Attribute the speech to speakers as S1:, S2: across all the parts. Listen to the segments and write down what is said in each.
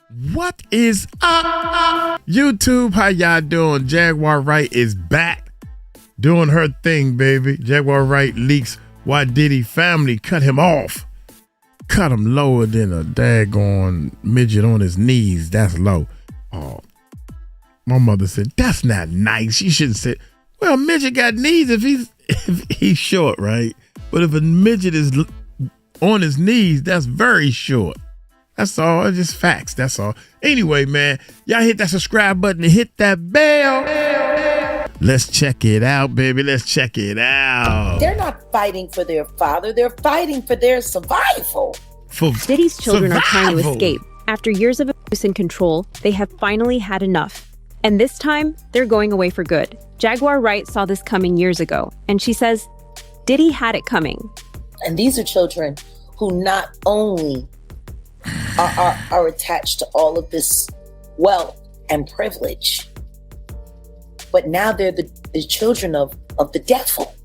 S1: What is up, YouTube? How y'all doing? Jaguar Wright is back doing her thing, baby. Jaguar Wright leaks why Diddy family cut him off. Cut him lower than a daggone midget on his knees. That's low. Oh, my mother said, that's not nice. You shouldn't say, well, a midget got knees if he's short, right? But if a midget is on his knees, that's very short. That's all. It's just facts. That's all. Anyway, man, y'all hit that subscribe button and hit that bell. Let's check it out, baby. Let's check it out.
S2: They're not fighting for their father. They're fighting for their survival.
S3: Diddy's children are trying to escape. After years of abuse and control, they have finally had enough. And this time, they're going away for good. Jaguar Wright saw this coming years ago, and she says, Diddy had it coming.
S2: And these are children who not only are attached to all of this wealth and privilege, but now they're the children of the devil.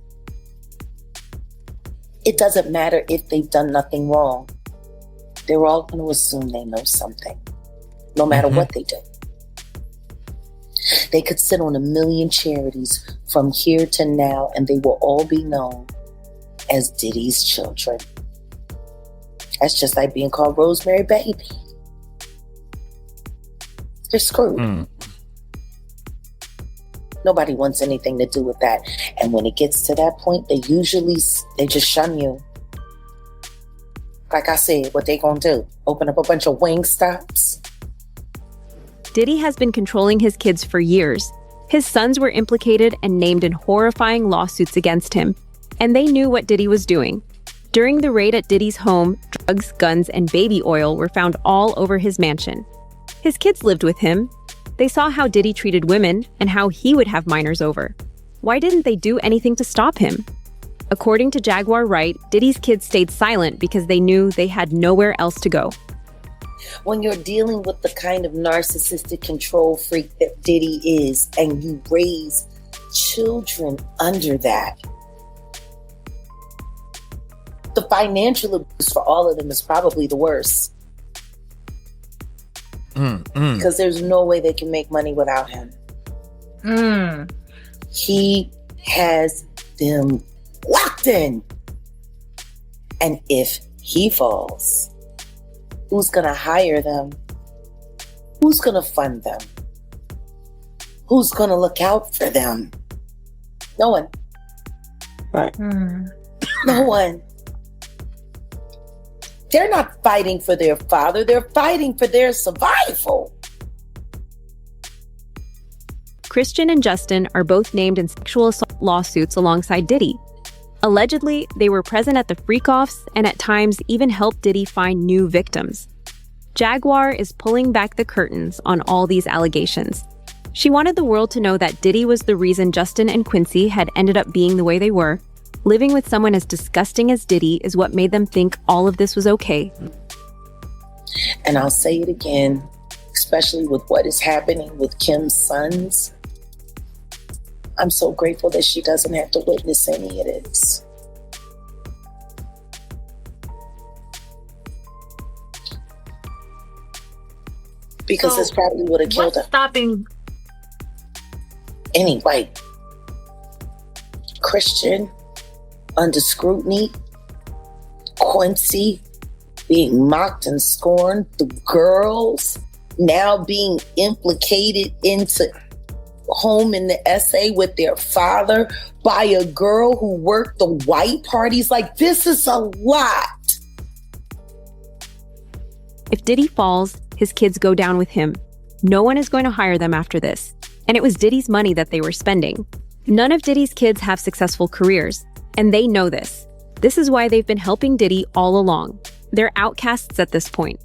S2: It doesn't matter if they've done nothing wrong. They're all going to assume they know something, no matter what they do. They could sit on 1 million charities from here to now, and they will all be known as Diddy's children. That's just like being called Rosemary Baby. They're screwed. Nobody wants anything to do with that. And when it gets to that point, they just shun you. Like I said, what they gonna do? Open up a bunch of wing stops?
S3: Diddy has been controlling his kids for years. His sons were implicated and named in horrifying lawsuits against him. And they knew what Diddy was doing. During the raid at Diddy's home, drugs, guns, and baby oil were found all over his mansion. His kids lived with him. They saw how Diddy treated women and how he would have minors over. Why didn't they do anything to stop him? According to Jaguar Wright, Diddy's kids stayed silent because they knew they had nowhere else to go.
S2: When you're dealing with the kind of narcissistic control freak that Diddy is, and you raise children under that, the financial abuse for all of them is probably the worst. Because there's no way they can make money without him. He has them locked in. And if he falls, who's going to hire them? Who's going to fund them? Who's going to look out for them? No one. Right. No one. They're not fighting for their father. They're fighting for their survival.
S3: Christian and Justin are both named in sexual assault lawsuits alongside Diddy. Allegedly, they were present at the freak-offs and at times even helped Diddy find new victims. Jaguar is pulling back the curtains on all these allegations. She wanted the world to know that Diddy was the reason Justin and Quincy had ended up being the way they were. Living with someone as disgusting as Diddy is what made them think all of this was okay.
S2: And I'll say it again, especially with what is happening with Kim's sons. I'm so grateful that she doesn't have to witness any of this. Because this probably would have killed her.
S4: Stopping?
S2: Anyway, Christian under scrutiny, Quincy being mocked and scorned, the girls now being implicated into home in the SA with their father by a girl who worked the white parties. Like, this is a lot.
S3: If Diddy falls, his kids go down with him. No one is going to hire them after this. And it was Diddy's money that they were spending. None of Diddy's kids have successful careers, and they know this. This is why they've been helping Diddy all along. They're outcasts at this point.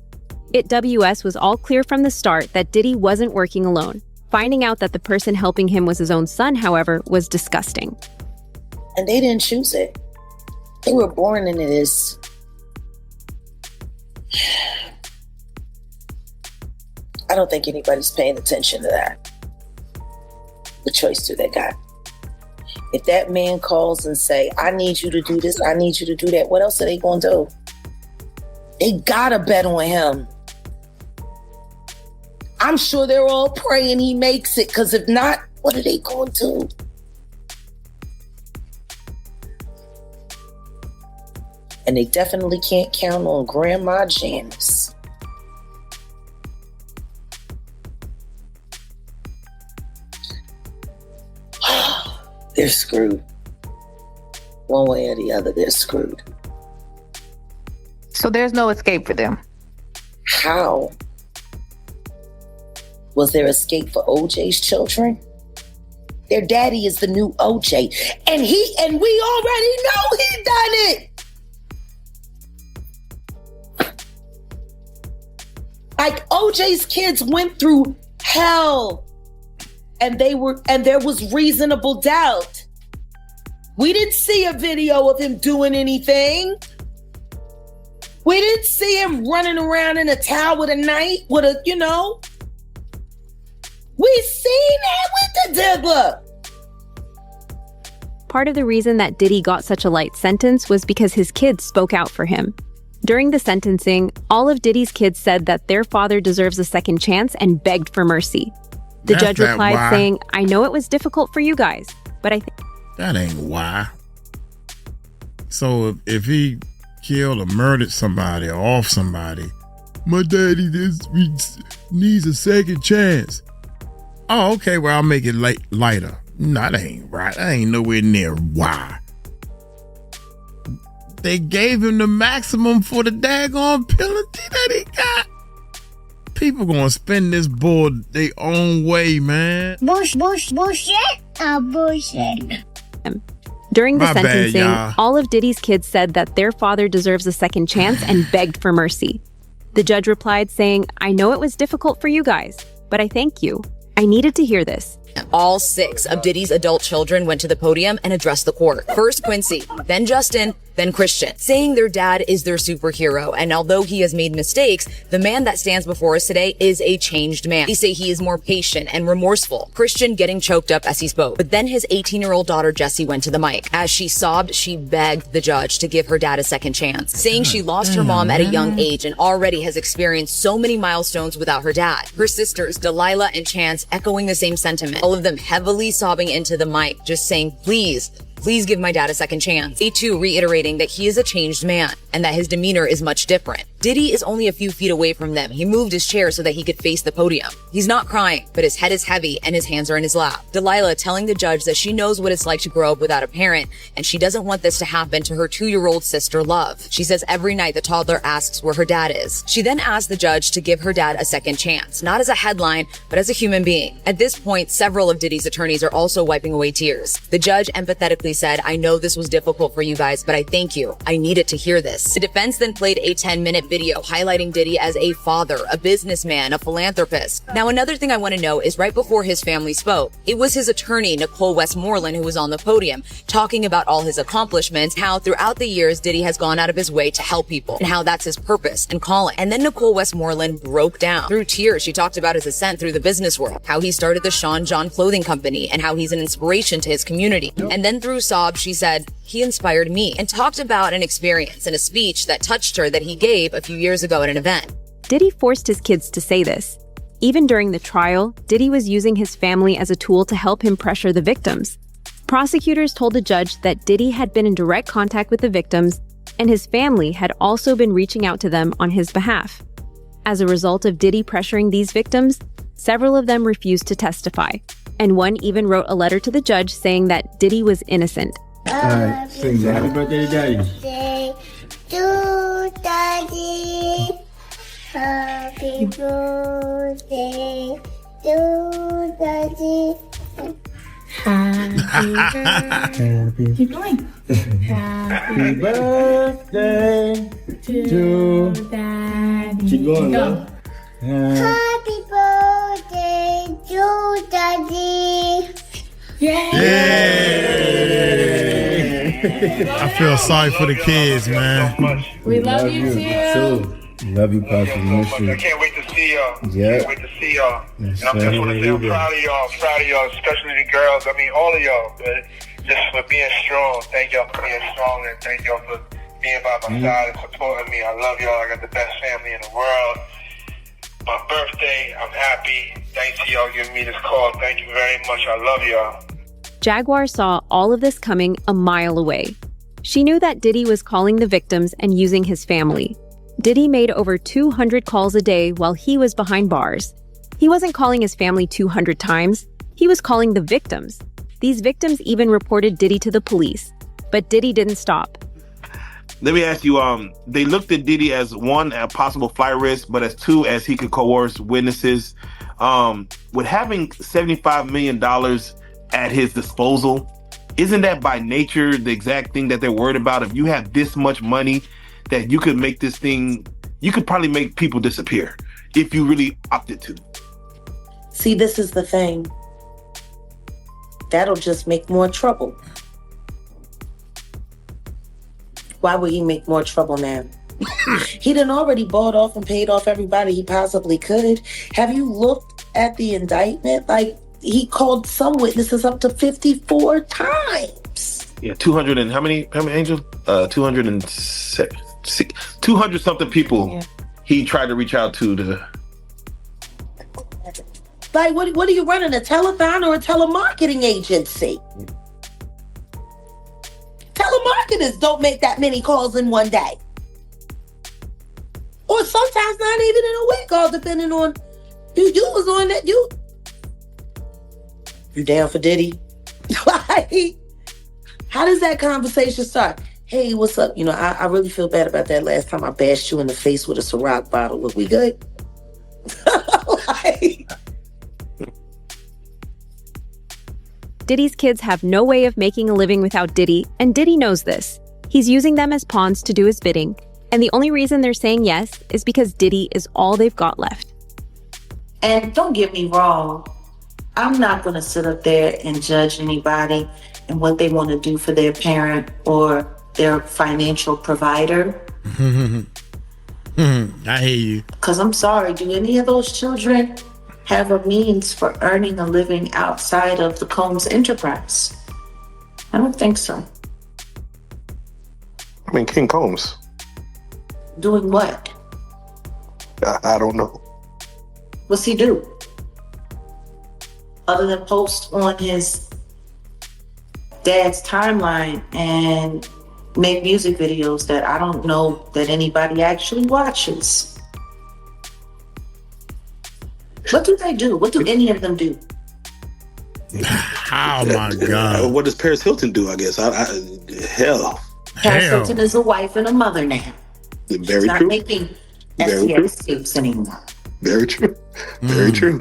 S3: It WS was all clear from the start that Diddy wasn't working alone. Finding out that the person helping him was his own son, however, was disgusting.
S2: And they didn't choose it. They were born into this. I don't think anybody's paying attention to that. The choice they got. If that man calls and say, I need you to do this, I need you to do that, what else are they going to do? They gotta bet on him. I'm sure they're all praying he makes it, because if not, what are they going to do? And they definitely can't count on Grandma Janice. They're screwed. One way or the other, they're screwed.
S4: So there's no escape for them.
S2: How? Was there escape for OJ's children? Their daddy is the new OJ. And we already know he done it. Like, OJ's kids went through hell. And there was reasonable doubt. We didn't see a video of him doing anything. We didn't see him running around in a towel with a knife, We seen that with the dibbler.
S3: Part of the reason that Diddy got such a light sentence was because his kids spoke out for him. During the sentencing, all of Diddy's kids said that their father deserves a second chance and begged for mercy. The judge replied saying, I know it was difficult for you guys, but I think...
S1: That ain't why. So if he killed or murdered somebody or off somebody, my daddy needs a second chance. Oh, okay, well, I'll make it lighter. No, that ain't right. That ain't nowhere near why. They gave him the maximum for the daggone penalty that he got. People gonna spend this bull their own way, man.
S5: Bullshit.
S3: During the
S1: My bad,
S3: sentencing,
S1: y'all.
S3: all of Diddy's kids said that their father deserves a second chance and begged for mercy. The judge replied saying, I know it was difficult for you guys, but I thank you. I needed to hear this.
S6: All 6 of Diddy's adult children went to the podium and addressed the court. First Quincy, then Justin, then Christian, saying their dad is their superhero. And although he has made mistakes, the man that stands before us today is a changed man. They say he is more patient and remorseful. Christian getting choked up as he spoke. But then his 18-year-old daughter, Jessie, went to the mic. As she sobbed, she begged the judge to give her dad a second chance, saying she lost her mom at a young age and already has experienced so many milestones without her dad. Her sisters, Delilah and Chance, echoing the same sentiment. All of them heavily sobbing into the mic, just saying, please give my dad a second chance. They too reiterating that he is a changed man and that his demeanor is much different. Diddy is only a few feet away from them. He moved his chair so that he could face the podium. He's not crying, but his head is heavy and his hands are in his lap. Delilah telling the judge that she knows what it's like to grow up without a parent and she doesn't want this to happen to her 2-year-old sister, Love. She says every night the toddler asks where her dad is. She then asked the judge to give her dad a second chance, not as a headline, but as a human being. At this point, several of Diddy's attorneys are also wiping away tears. The judge empathetically said, I know this was difficult for you guys, but I thank you. I needed to hear this. The defense then played a 10-minute video highlighting Diddy as a father, a businessman, a philanthropist. Now, another thing I want to know is right before his family spoke, it was his attorney, Nicole Westmoreland, who was on the podium talking about all his accomplishments, how throughout the years, Diddy has gone out of his way to help people and how that's his purpose and calling. And then Nicole Westmoreland broke down. Through tears, she talked about his ascent through the business world, how he started the Sean John clothing company and how he's an inspiration to his community. And then through sobs, she said, he inspired me, and talked about an experience in a speech that touched her that he gave a few years ago at an event.
S3: Diddy forced his kids to say this. Even during the trial, Diddy was using his family as a tool to help him pressure the victims. Prosecutors told the judge that Diddy had been in direct contact with the victims, and his family had also been reaching out to them on his behalf. As a result of Diddy pressuring these victims, several of them refused to testify, and one even wrote a letter to the judge saying that Diddy was innocent.
S5: Alright, sing that. Happy birthday to Daddy.
S7: To Daddy. Happy birthday to Daddy.
S5: Happy.
S7: Keep going.
S5: Happy birthday to Daddy. Keep going,
S7: Go. Happy birthday to Daddy.
S1: I feel sorry for the kids, man.
S8: We love you too.
S5: Love you, Pastor.
S9: I can't wait to see y'all.
S5: Yeah.
S9: Can't wait to see y'all.
S5: Yes,
S9: And I just want to say I'm proud of y'all, especially the girls. I mean, all of y'all, but just for being strong. Thank y'all for being strong, and thank y'all for being by my side and supporting me. I love y'all. I got the best family in the world. my birthday. I'm happy. Thanks to y'all giving me this call. Thank you very much. I love y'all.
S3: Jaguar saw all of this coming a mile away. She knew that Diddy was calling the victims and using his family. Diddy made over 200 calls a day while he was behind bars. He wasn't calling his family 200 times. He was calling the victims. These victims even reported Diddy to the police. But Diddy didn't stop.
S4: Let me ask you, they looked at Diddy as one, a possible flight risk, but as two, as he could coerce witnesses. With having $75 million at his disposal, isn't that by nature the exact thing that they're worried about? If you have this much money, that you could make this thing, you could probably make people disappear if you really opted to.
S2: See, this is the thing. That'll just make more trouble. Why would he make more trouble now? He done already bought off and paid off everybody he possibly could. Have you looked at the indictment? Like, he called some witnesses up to 54 times.
S4: Yeah, 200 and how many Angel? 200 something people he tried to reach out to.
S2: Like, what are you running, a telethon or a telemarketing agency? Telemarketers don't make that many calls in one day. Or sometimes not even in a week, all depending on you was on that. You down for Diddy? Like, how does that conversation start? Hey, what's up? I really feel bad about that last time I bashed you in the face with a Ciroc bottle. Look, we good? Like,
S3: Diddy's kids have no way of making a living without Diddy, and Diddy knows this. He's using them as pawns to do his bidding, and the only reason they're saying yes is because Diddy is all they've got left.
S2: and don't get me wrong, I'm not going to sit up there and judge anybody and what they want to do for their parent or their financial provider.
S1: I hear you.
S2: Because I'm sorry, do any of those children have a means for earning a living outside of the Combs enterprise? I don't think so.
S4: I mean, King Combs.
S2: Doing what?
S4: I don't know.
S2: What's he do? Other than post on his dad's timeline and make music videos that I don't know that anybody actually watches. What do they do? What do any of them do?
S1: Oh my God.
S4: What does Paris Hilton do, I guess? Hell.
S2: Paris Hilton is a wife and a mother now.
S4: Very
S2: She's not
S4: true.
S2: making
S4: Very
S2: SCS tapes anymore.
S4: Very true. Very true.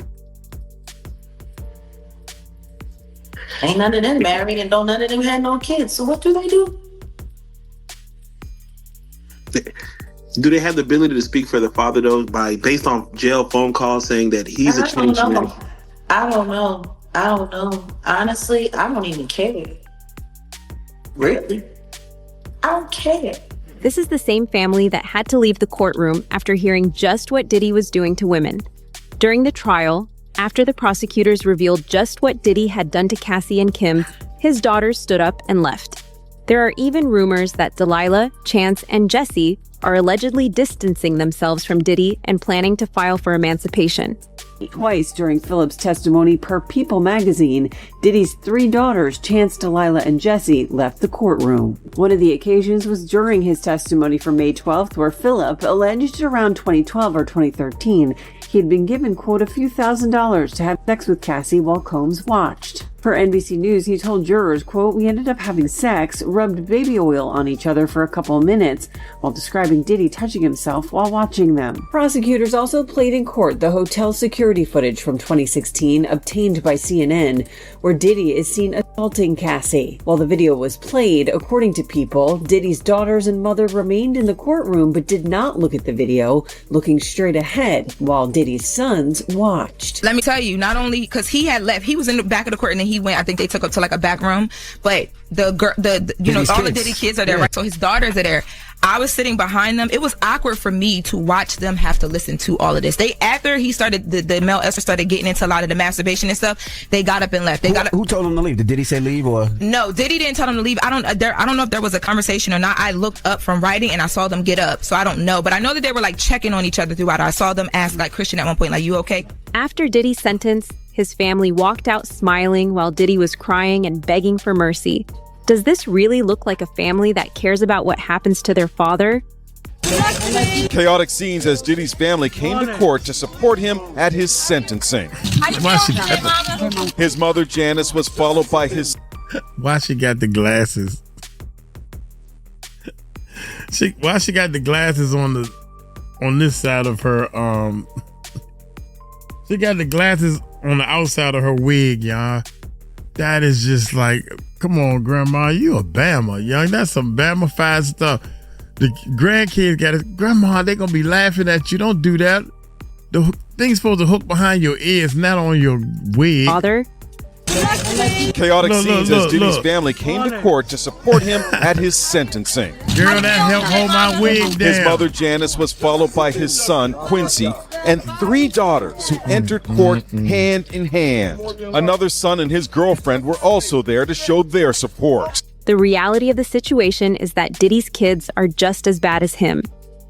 S2: Ain't none of them married and don't none of them had no kids. So what do they do?
S4: Do they have the ability to speak for the father though, based on jail phone calls saying that he's a changed man?
S2: I don't know. Honestly, I don't even care. Really? I don't care.
S3: This is the same family that had to leave the courtroom after hearing just what Diddy was doing to women. During the trial, after the prosecutors revealed just what Diddy had done to Cassie and Kim, his daughters stood up and left. There are even rumors that Delilah, Chance, and Jesse are allegedly distancing themselves from Diddy and planning to file for emancipation.
S10: Twice during Phillips' testimony per People magazine, Diddy's three daughters, Chance, Delilah, and Jesse, left the courtroom. One of the occasions was during his testimony from May 12th, where Phillip alleged around 2012 or 2013 he had been given, quote, a few $1,000s to have sex with Cassie while Combs watched. For NBC News, he told jurors, quote, we ended up having sex, rubbed baby oil on each other for a couple of minutes, while describing Diddy touching himself while watching them. Prosecutors also played in court the hotel security footage from 2016 obtained by CNN, where Diddy is seen assaulting Cassie. While the video was played, according to People, Diddy's daughters and mother remained in the courtroom but did not look at the video, looking straight ahead, while Diddy's sons watched.
S11: Let me tell you, not only because he had left, he was in the back of the court and then he he went, I think they took up to like a back room, but the all the Diddy kids are there, right? So his daughters are there. I was sitting behind them. It was awkward for me to watch them have to listen to all of this. After he started, the male Esther started getting into a lot of the masturbation and stuff, they got up and left. Who
S12: told them to leave? Did Diddy say leave or?
S11: No, Diddy didn't tell them to leave. I don't know if there was a conversation or not. I looked up from writing and I saw them get up. So I don't know. But I know that they were like checking on each other throughout. I saw them ask like Christian at one point, like, you okay?
S3: After Diddy's sentence, his family walked out smiling while Diddy was crying and begging for mercy. Does this really look like a family that cares about what happens to their father?
S13: Chaotic scenes as Diddy's family came to court to support him at his sentencing. His mother, Janice, was followed by his...
S1: Why she got the glasses? Why she got the glasses on this side of her... She got the glasses on the outside of her wig, y'all. That is just like... Come on, Grandma, you a Bama, young. That's some Bama-fied stuff. The grandkids got it. Grandma, they gonna be laughing at you. Don't do that. The thing's supposed to hook behind your ears, not on your wig.
S3: Father?
S13: Chaotic scenes as Diddy's family came to court to support him at his sentencing.
S1: Girl, that helped hold my wig down.
S13: His mother, Janice, was followed by his son, Quincy, and 3 daughters who entered court hand in hand. Another son and his girlfriend were also there to show their support.
S3: The reality of the situation is that Diddy's kids are just as bad as him.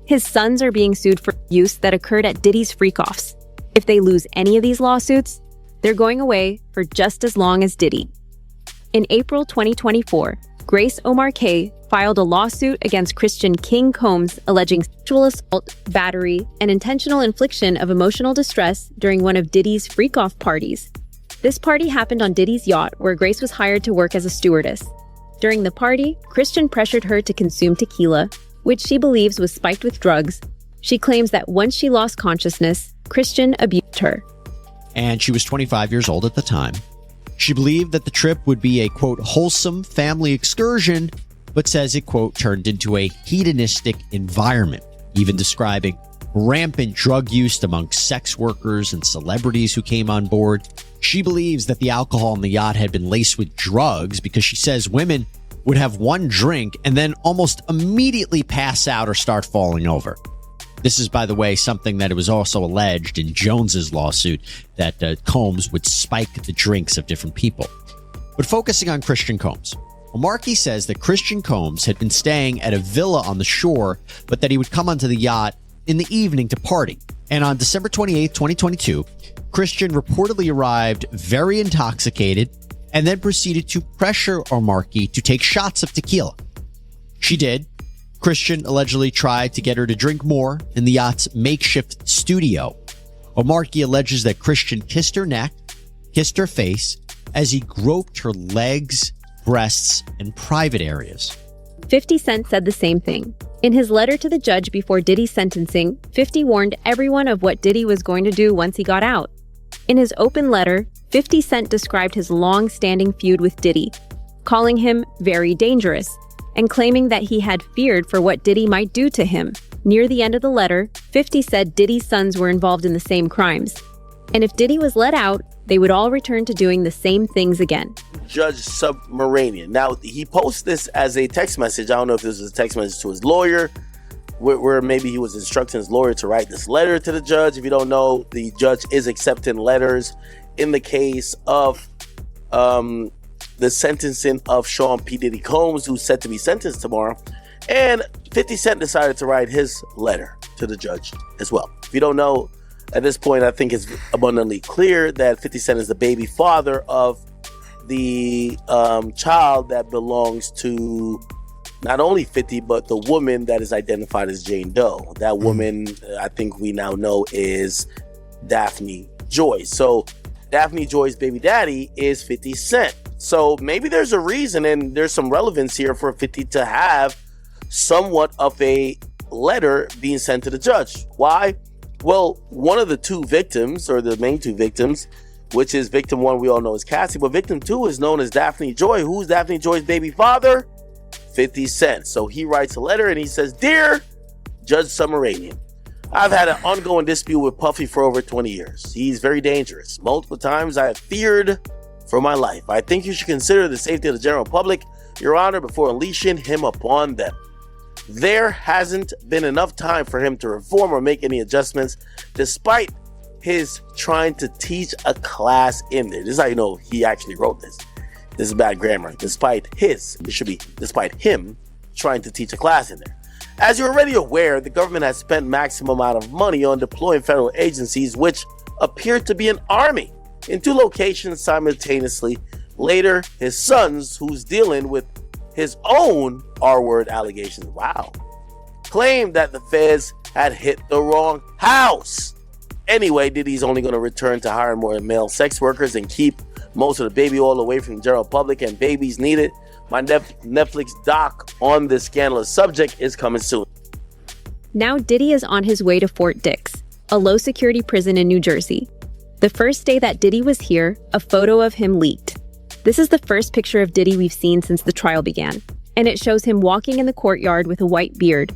S3: His sons are being sued for abuse that occurred at Diddy's freak-offs. If they lose any of these lawsuits, they're going away for just as long as Diddy. In April 2024, Grace Omar K filed a lawsuit against Christian King Combs alleging sexual assault, battery, and intentional infliction of emotional distress during one of Diddy's freak-off parties. This party happened on Diddy's yacht where Grace was hired to work as a stewardess. During the party, Christian pressured her to consume tequila, which she believes was spiked with drugs. She claims that once she lost consciousness, Christian abused her.
S14: And she was 25 years old at the time. She believed that the trip would be a, quote, wholesome family excursion, but says it, quote, turned into a hedonistic environment, even describing rampant drug use among sex workers and celebrities who came on board. She believes that the alcohol on the yacht had been laced with drugs because she says women would have one drink and then almost immediately pass out or start falling over. This is, by the way, something that it was also alleged in Jones's lawsuit that Combs would spike the drinks of different people. But focusing on Christian Combs, Markey says that Christian Combs had been staying at a villa on the shore, but that he would come onto the yacht in the evening to party. And on December 28, 2022, Christian reportedly arrived very intoxicated and then proceeded to pressure Markey to take shots of tequila. She did. Christian allegedly tried to get her to drink more in the yacht's makeshift studio. Markey alleges that Christian kissed her neck, kissed her face, as he groped her legs, breasts, and private areas.
S3: 50 Cent said the same thing. In his letter to the judge before Diddy's sentencing, 50 warned everyone of what Diddy was going to do once he got out. In his open letter, 50 Cent described his long-standing feud with Diddy, calling him very dangerous, and claiming that he had feared for what Diddy might do to him. Near the end of the letter, 50 said Diddy's sons were involved in the same crimes. And if Diddy was let out, they would all return to doing the same things again.
S15: Judge Submaranian. Now, he posts this as a text message. I don't know if this was a text message to his lawyer, where maybe he was instructing his lawyer to write this letter to the judge. If you don't know, the judge is accepting letters in the case of the sentencing of Sean P. Diddy Combs, who's set to be sentenced tomorrow. And 50 Cent decided to write his letter to the judge as well. If you don't know, at this point, I think it's abundantly clear that 50 Cent is the baby father of the child that belongs to not only 50, but the woman that is identified as Jane Doe. That woman, I think we now know, is Daphne Joy. So Daphne Joy's baby daddy is 50 Cent. So maybe there's a reason and there's some relevance here for 50 to have somewhat of a letter being sent to the judge. Why? Well, one of the two victims, or the main two victims, which is victim one, we all know is Cassie, but victim two is known as Daphne Joy. Who's Daphne Joy's baby father? 50 Cent. So he writes a letter and he says, "Dear Judge Submaranian, I've had an ongoing dispute with Puffy for over 20 years. He's very dangerous. Multiple times I have feared for my life. I think you should consider the safety of the general public, Your Honor, before unleashing him upon them. There hasn't been enough time for him to reform or make any adjustments, despite his trying to teach a class in there. This is how you know he actually wrote this. This is bad grammar. Despite him trying to teach a class in there. As you're already aware, the government has spent maximum amount of money on deploying federal agencies, which appear to be an army, in 2 locations simultaneously. Later, his sons, who's dealing with his own R-word allegations, claimed that the feds had hit the wrong house. Anyway, Diddy's only going to return to hiring more male sex workers and keep most of the baby oil away from the general public, and babies need it. My Netflix doc on this scandalous subject is coming soon.
S3: Now Diddy is on his way to Fort Dix, a low-security prison in New Jersey. The first day that Diddy was here, a photo of him leaked. This is the first picture of Diddy we've seen since the trial began, and it shows him walking in the courtyard with a white beard.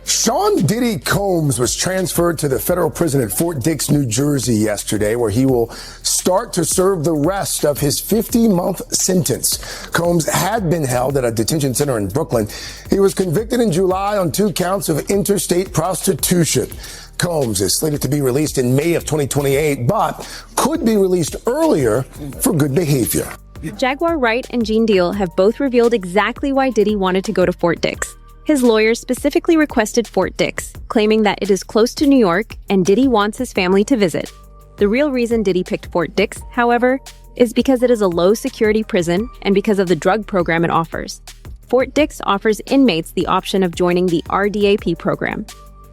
S16: Sean Diddy Combs was transferred to the federal prison at Fort Dix, New Jersey yesterday, where he will start to serve the rest of his 50-month sentence. Combs had been held at a detention center in Brooklyn. He was convicted in July on 2 counts of interstate prostitution. Combs is slated to be released in May of 2028, but could be released earlier for good behavior.
S3: Jaguar Wright and Gene Deal have both revealed exactly why Diddy wanted to go to Fort Dix. His lawyers specifically requested Fort Dix, claiming that it is close to New York and Diddy wants his family to visit. The real reason Diddy picked Fort Dix, however, is because it is a low-security prison and because of the drug program it offers. Fort Dix offers inmates the option of joining the RDAP program.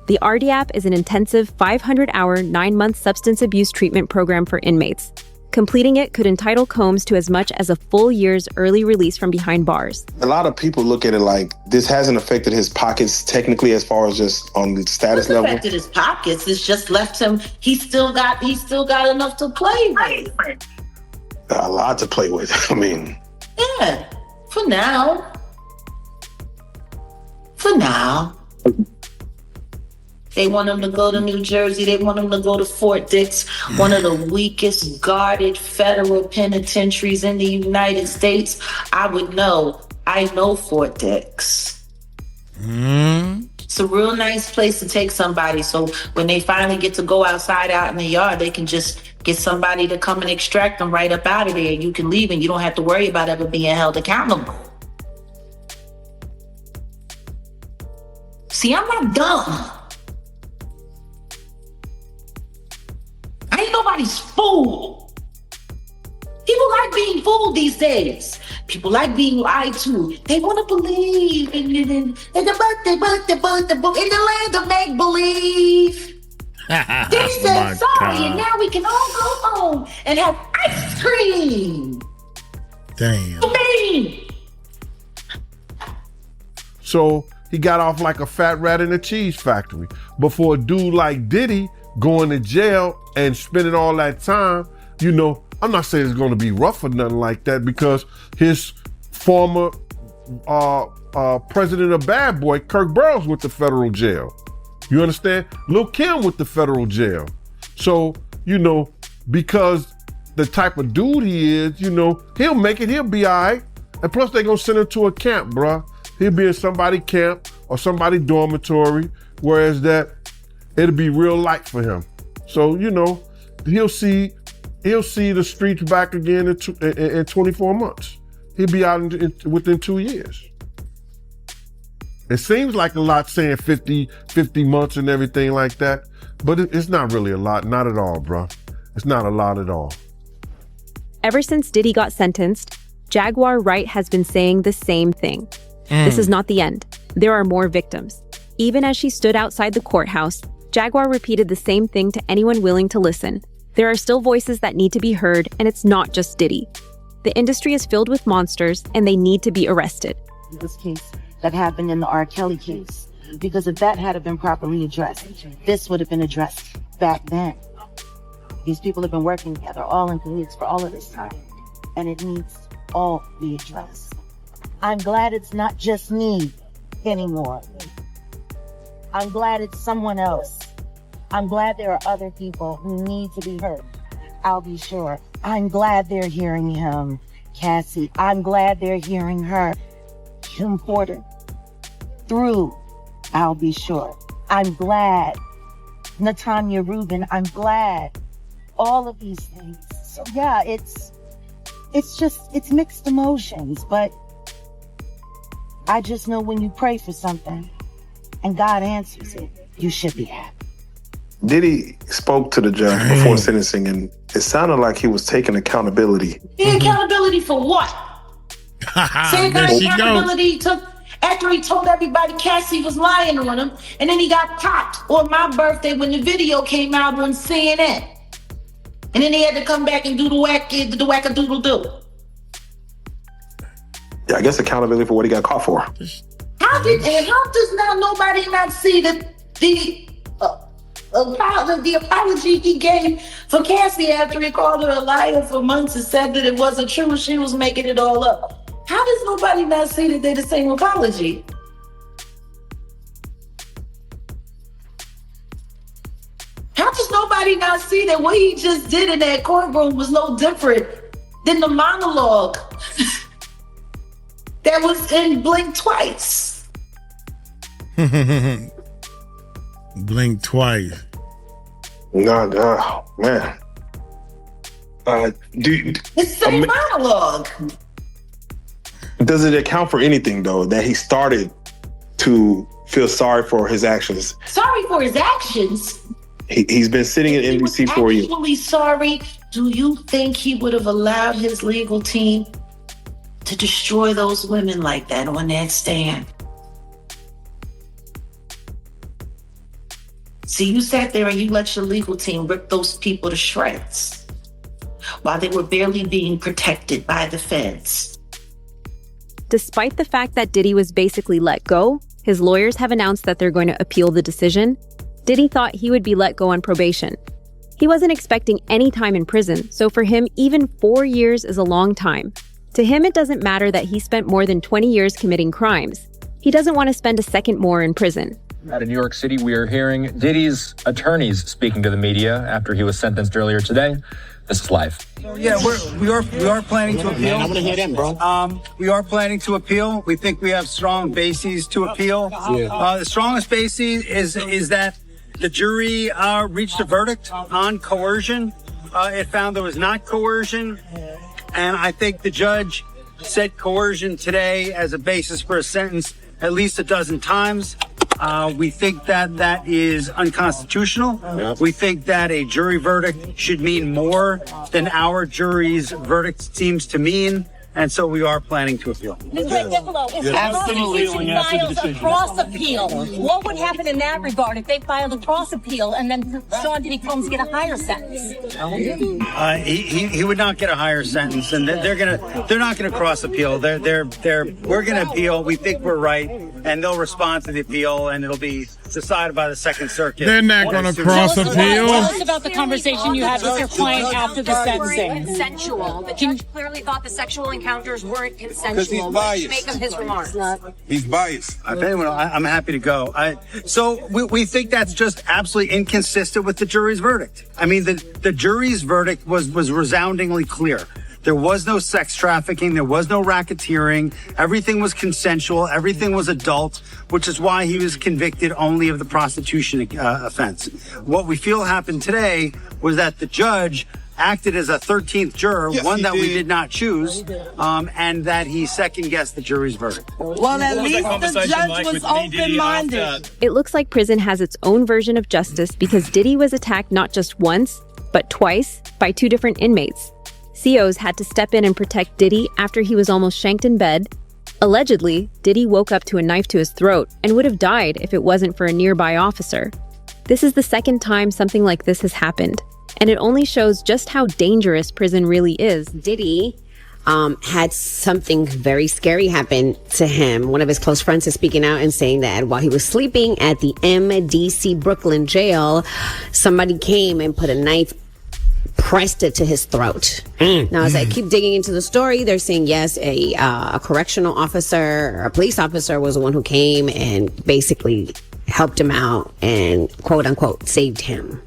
S3: The RDAP is an intensive 500-hour, 9-month substance abuse treatment program for inmates. Completing it could entitle Combs to as much as a full year's early release from behind bars.
S4: A lot of people look at it like this hasn't affected his pockets technically as far as just on the status level.
S17: It's affected his pockets. It's just left him. He's still got enough to play with.
S4: A lot to play with. I mean.
S17: Yeah, for now. For now. They want him to go to New Jersey. They want him to go to Fort Dix, one of the weakest guarded federal penitentiaries in the United States. I know Fort Dix. It's a real nice place to take somebody. So when they finally get to go outside out in the yard, they can just get somebody to come and extract them right up out of there. You can leave and you don't have to worry about ever being held accountable. See, I'm not dumb. I ain't nobody's fool. People like being fooled these days. People like being lied to. They want to believe in the land of make-believe. They said sorry, and now we can all go home and have ice cream.
S1: Damn.
S18: So he got off like a fat rat in a cheese factory. But for a dude like Diddy going to jail and spending all that time, you know, I'm not saying it's going to be rough or nothing like that, because his former president of Bad Boy, Kirk Burrows, went to federal jail. You understand? Lil' Kim went to federal jail. So, you know, because the type of dude he is, you know, he'll make it, he'll be all right. And plus they gonna send him to a camp, bruh. He'll be in somebody camp or somebody dormitory, whereas that it'll be real light for him. So, you know, he'll see the streets back again in 24 months. He'll be out within 2 years. It seems like a lot saying 50 months and everything like that, but it's not really a lot. Not at all, bro. It's not a lot at all.
S3: Ever since Diddy got sentenced, Jaguar Wright has been saying the same thing. This is not the end. There are more victims. Even as she stood outside the courthouse, Jaguar repeated the same thing to anyone willing to listen. There are still voices that need to be heard, and it's not just Diddy. The industry is filled with monsters, and they need to be arrested.
S19: This case that happened in the R. Kelly case, because if that had been properly addressed, this would have been addressed back then. These people have been working together, all in cahoots for all of this time, and it needs all be addressed. I'm glad it's not just me anymore. I'm glad it's someone else. I'm glad there are other people who need to be heard. I'll be sure. I'm glad they're hearing him, Cassie. I'm glad they're hearing her. Kim Porter. Through, I'll be sure. I'm glad. Natanya Rubin, I'm glad. All of these things. So yeah, it's mixed emotions, but I just know when you pray for something and God answers it, you should be happy.
S9: Diddy spoke to the judge before sentencing, and it sounded like he was taking accountability.
S17: Accountability for what? Same kind of
S1: There she
S17: accountability he took after he told everybody Cassie was lying on him, and then he got popped on my birthday when the video came out on CNN. And then he had to come back and do the whack-a-doodle-doo.
S9: Yeah, I guess accountability for what he got caught for.
S17: How does now nobody not see that the apology he gave for Cassie after he called her a liar for months and said that it wasn't true, she was making it all up? How does nobody not see that they're the same apology? How does nobody not see that what he just did in that courtroom was no different than the monologue that was in Blink Twice?
S1: Blink twice.
S9: No, man.
S17: It's the same monologue.
S9: Does it account for anything, though, that he started to feel sorry for his actions?
S17: Sorry for his actions?
S9: He's been sitting in NBC for you.
S17: Actually sorry, do you think he would have allowed his legal team to destroy those women like that on that stand? See, you sat there and you let your legal team rip those people to shreds while they were barely being protected by the feds.
S3: Despite the fact that Diddy was basically let go, his lawyers have announced that they're going to appeal the decision. Diddy thought he would be let go on probation. He wasn't expecting any time in prison, so for him, even 4 years is a long time. To him, it doesn't matter that he spent more than 20 years committing crimes. He doesn't want to spend a second more in prison.
S20: Out of New York City, we are hearing Diddy's attorneys speaking to the media after he was sentenced earlier today. This is live.
S21: Yeah, we are planning to appeal. Man, I want to hear them, bro. We are planning to appeal. We think we have strong bases to appeal. The strongest basis is that the jury reached a verdict on coercion. It found there was not coercion, and I think the judge said coercion today as a basis for a sentence at least a dozen times. We think that is unconstitutional. Yep. We think that a jury verdict should mean more than our jury's verdict seems to mean. And so we are planning to appeal.
S22: Mr. Dipolo, if the prosecution files a cross appeal, what would happen in that regard if they filed a cross appeal and then Sean Diddy Combs get a higher sentence?
S21: He would not get a higher sentence, and they're not gonna cross appeal. We're gonna appeal. We think we're right, and they'll respond to the appeal, and it'll be decided by the Second Circuit.
S1: They're not gonna cross appeal.
S22: Tell us about the conversation you had with your client after the sentencing.
S23: Consensual. The judge clearly thought the sexual encounters weren't consensual.
S21: What did
S23: you make of his remarks?
S21: He's biased. I'm happy to go. So we think that's just absolutely inconsistent with the jury's verdict. I mean, the jury's verdict was resoundingly clear. There was no sex trafficking. There was no racketeering. Everything was consensual. Everything was adult, which is why he was convicted only of the prostitution offense. What we feel happened today was that the judge acted as a 13th juror, one that we did not choose, and that he second-guessed the jury's verdict.
S22: Well, at least the judge was open-minded.
S3: It looks like prison has its own version of justice because Diddy was attacked not just once, but twice by 2 different inmates. COs had to step in and protect Diddy after he was almost shanked in bed. Allegedly, Diddy woke up to a knife to his throat and would have died if it wasn't for a nearby officer. This is the second time something like this has happened, and it only shows just how dangerous prison really is.
S24: Diddy had something very scary happen to him. One of his close friends is speaking out and saying that while he was sleeping at the MDC Brooklyn jail, somebody came and put a knife, pressed it to his throat. Now, as I keep digging into the story, they're saying, yes, a correctional officer or a police officer was the one who came and basically helped him out and, quote unquote, saved him.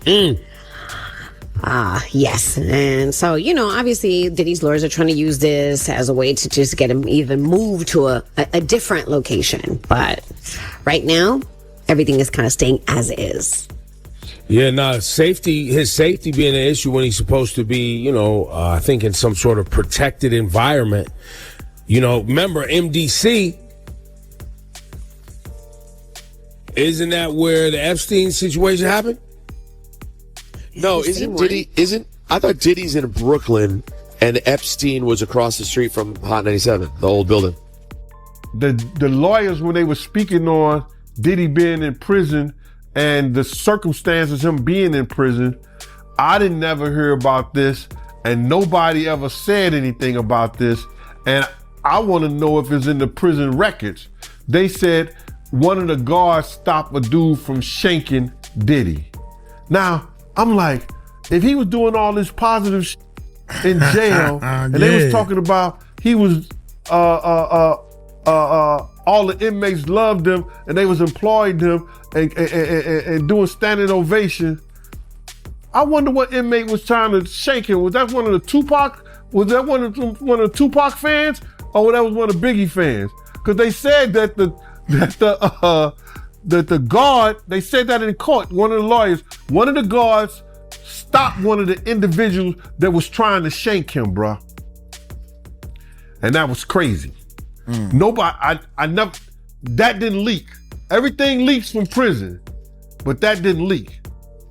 S24: Yes. And so, obviously Diddy's lawyers are trying to use this as a way to just get him even moved to a different location. But right now, everything is kind of staying as is.
S5: Yeah, his safety being an issue when he's supposed to be, I think in some sort of protected environment. Remember MDC? Isn't that where the Epstein situation happened?
S6: No, I thought Diddy's in Brooklyn and Epstein was across the street from Hot 97, the old building.
S18: The lawyers, when they were speaking on Diddy being in prison and the circumstances him being in prison, I didn't never hear about this and nobody ever said anything about this. And I want to know if it's in the prison records. They said one of the guards stopped a dude from shanking Diddy. Now, I'm like, if he was doing all this positive in jail, and they was talking about he was all the inmates loved him and they was employing him and doing standing ovation. I wonder what inmate was trying to shake him. Was that one of the Tupac? Was that one of the Tupac fans, or that was one of the Biggie fans? Because they said that the guard, they said that in court, one of the lawyers, one of the guards stopped one of the individuals that was trying to shank him, bruh. And that was crazy. Nobody, I never, that didn't leak. Everything leaks from prison, but that didn't leak.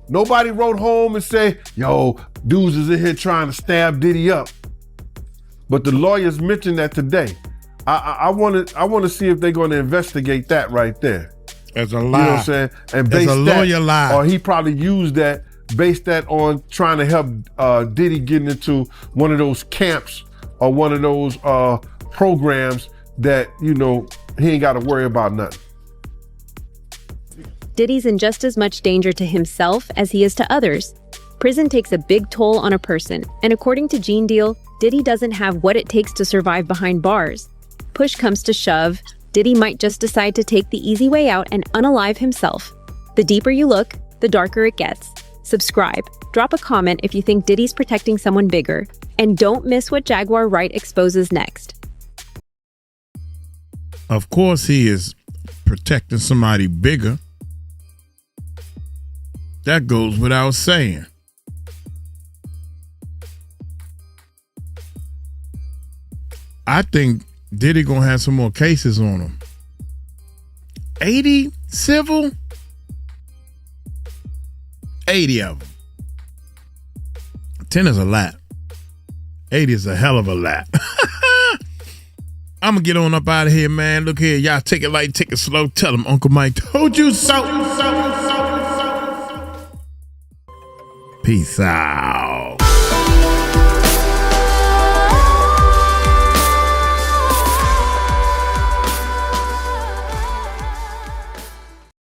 S18: Nobody wrote home and say, yo, dudes is in here trying to stab Diddy up. But the lawyers mentioned that today. I want to see if they're going to investigate that right there.
S1: As a lie.
S18: You know what I'm saying? And
S1: As a lawyer lie.
S18: Or he probably used that, based that on trying to help Diddy getting into one of those camps or one of those programs that, he ain't got to worry about nothing.
S3: Diddy's in just as much danger to himself as he is to others. Prison takes a big toll on a person, and according to Gene Deal, Diddy doesn't have what it takes to survive behind bars. Push comes to shove, Diddy might just decide to take the easy way out and unalive himself. The deeper you look, the darker it gets. Subscribe, drop a comment if you think Diddy's protecting someone bigger, and don't miss what Jaguar Wright exposes next.
S1: Of course he is protecting somebody bigger. That goes without saying. I think Diddy gonna have some more cases on him. 80 civil? 80 of them. 10 is a lot. 80 is a hell of a lot. I'm gonna get on up out of here, man. Look here, y'all take it light, take it slow. Tell them Uncle Mike told you so. Peace out.